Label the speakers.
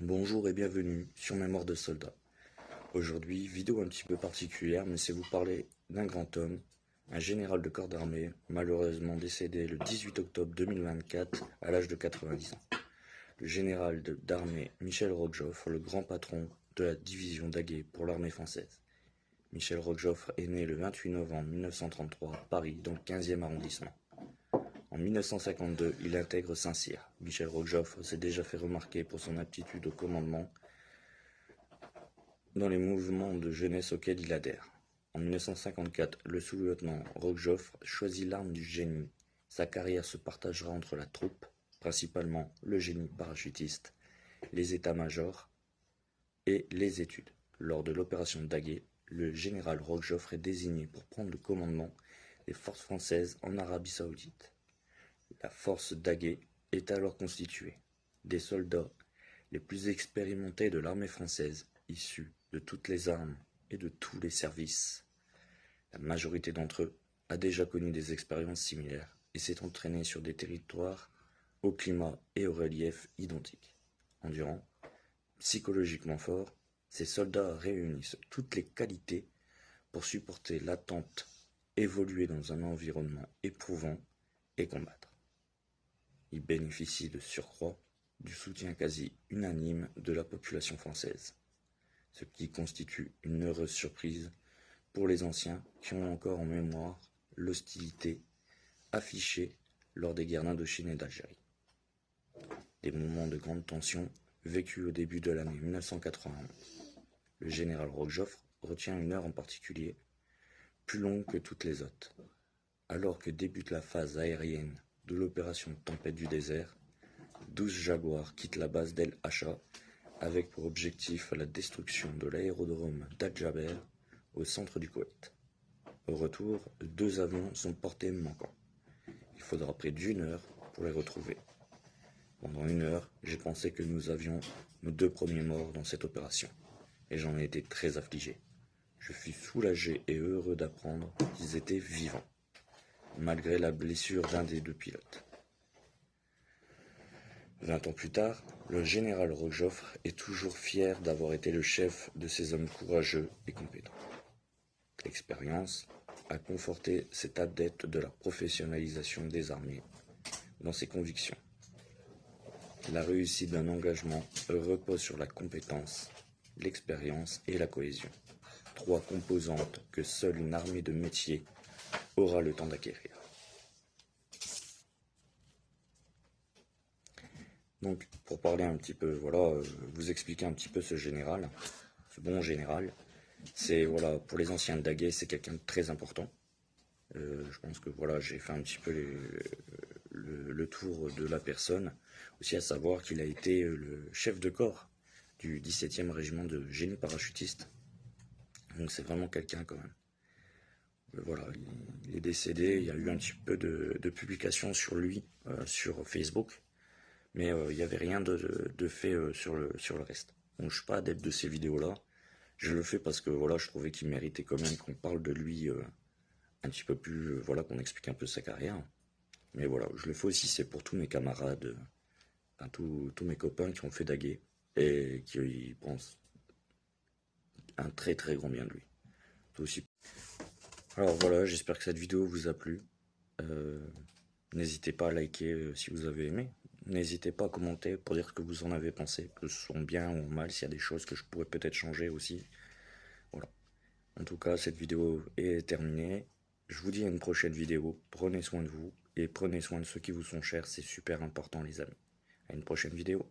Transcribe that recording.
Speaker 1: Bonjour et bienvenue sur Mémoire de soldat. Aujourd'hui, vidéo un petit peu particulière, mais c'est vous parler d'un grand homme, un général de corps d'armée, malheureusement décédé le 18 octobre 2024 à l'âge de 90 ans. Le général d'armée Michel Roquejoffre, le grand patron de la division Daguet pour l'armée française. Michel Roquejoffre est né le 28 novembre 1933 à Paris, dans le 15e arrondissement. En 1952, il intègre Saint-Cyr. Michel Roquejoffre s'est déjà fait remarquer pour son aptitude au commandement dans les mouvements de jeunesse auxquels il adhère. En 1954, le sous-lieutenant Roquejoffre choisit l'arme du génie. Sa carrière se partagera entre la troupe, principalement le génie parachutiste, les états-majors et les études. Lors de l'opération Daguet, le général Roquejoffre est désigné pour prendre le commandement des forces françaises en Arabie Saoudite. La force Daguet est alors constituée des soldats les plus expérimentés de l'armée française, issus de toutes les armes et de tous les services. La majorité d'entre eux a déjà connu des expériences similaires et s'est entraînée sur des territoires au climat et au relief identiques. Endurant, psychologiquement forts, ces soldats réunissent toutes les qualités pour supporter l'attente, évoluer dans un environnement éprouvant et combattre. Il bénéficie de surcroît du soutien quasi unanime de la population française, ce qui constitue une heureuse surprise pour les anciens qui ont encore en mémoire l'hostilité affichée lors des guerres d'Indochine et d'Algérie. Des moments de grande tension vécus au début de l'année 1981. Le général Roquejoffre retient une heure en particulier, plus longue que toutes les autres. Alors que débute la phase aérienne de l'opération Tempête du désert, 12 Jaguars quittent la base d'El Hacha avec pour objectif la destruction de l'aérodrome d'Al-Jaber au centre du Koweït. Au retour, 2 avions sont portés manquants. Il faudra près d'une heure pour les retrouver. Pendant une heure, j'ai pensé que nous avions nos 2 premiers morts dans cette opération, et j'en ai été très affligé. Je fus soulagé et heureux d'apprendre qu'ils étaient vivants, malgré la blessure d'un des 2 pilotes. 20 ans plus tard, le général Roquejoffre est toujours fier d'avoir été le chef de ces hommes courageux et compétents. L'expérience a conforté cet adepte de la professionnalisation des armées dans ses convictions. La réussite d'un engagement repose sur la compétence, l'expérience et la cohésion. 3 composantes que seule une armée de métier aura le temps d'acquérir. Donc, pour parler un petit peu, vous expliquer un petit peu ce général, ce bon général, c'est, pour les anciens de Daguet, c'est quelqu'un de très important. Je pense que, j'ai fait un petit peu le tour de la personne. Aussi à savoir qu'il a été le chef de corps du 17e régiment de génie parachutiste. Donc c'est vraiment quelqu'un quand même. Il est décédé, il y a eu un petit peu de publications sur lui sur Facebook. Mais il n'y avait rien de fait sur le reste. Donc je suis pas adepte de ces vidéos-là. Je le fais parce que je trouvais qu'il méritait quand même qu'on parle de lui un petit peu plus, qu'on explique un peu sa carrière. Mais je le fais aussi, c'est pour tous mes camarades, tous mes copains qui ont fait Daguet et qui pensent un très très grand bien de lui. Aussi. Alors voilà, j'espère que cette vidéo vous a plu. N'hésitez pas à liker si vous avez aimé. N'hésitez pas à commenter pour dire ce que vous en avez pensé, que ce soit bien ou mal, s'il y a des choses que je pourrais peut-être changer aussi. Voilà. En tout cas, cette vidéo est terminée. Je vous dis à une prochaine vidéo. Prenez soin de vous et prenez soin de ceux qui vous sont chers. C'est super important, les amis. À une prochaine vidéo.